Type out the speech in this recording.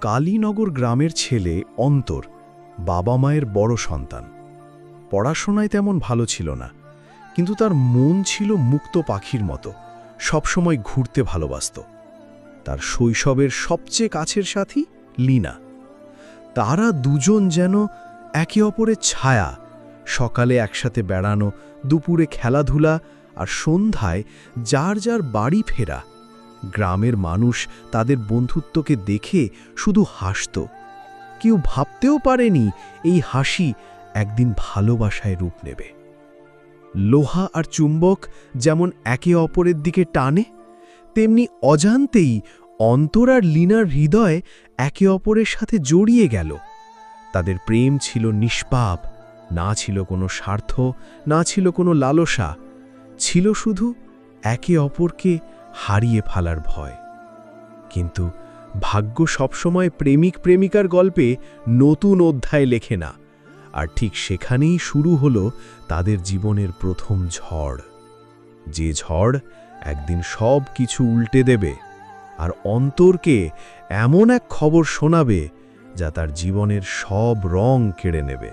কালীনগর গ্রামের ছেলে অন্তর বাবা মায়ের বড় সন্তান। পড়াশোনায় তেমন ভালো ছিল না, কিন্তু তার মন ছিল মুক্ত পাখির মতো, সবসময় ঘুরতে ভালোবাসত। তার শৈশবের সবচেয়ে কাছের সাথী লীনা। তারা দুজন যেন একে অপরের ছায়া। সকালে একসাথে বেড়ানো, দুপুরে খেলাধুলা, আর সন্ধ্যায় যার যার বাড়ি ফেরা। গ্রামের মানুষ তাদের বন্ধুত্বকে দেখে শুধু হাসত। কেউ ভাবতেও পারেনি এই হাসি একদিন ভালোবাসায় রূপ নেবে। লোহা আর চুম্বক যেমন একে অপরের দিকে টানে, তেমনি অজান্তেই অন্তর আর লীনার হৃদয় একে অপরের সাথে জড়িয়ে গেল। তাদের প্রেম ছিল নিষ্পাপ, না ছিল কোনো স্বার্থ, না ছিল কোনো লালসা, ছিল শুধু একে অপরকে হারিয়ে ফেলার ভয়। কিন্তু ভাগ্য সবসময় প্রেমিক প্রেমিকার গল্পে নতুন অধ্যায় লেখে না, আর ঠিক সেখানেই শুরু হলো তাদের জীবনের প্রথম ঝড়। যে ঝড় একদিন সব কিছু উল্টে দেবে, আর অন্তরকে এমন এক খবর শোনাবে যা তার জীবনের সব রং কেড়ে নেবে।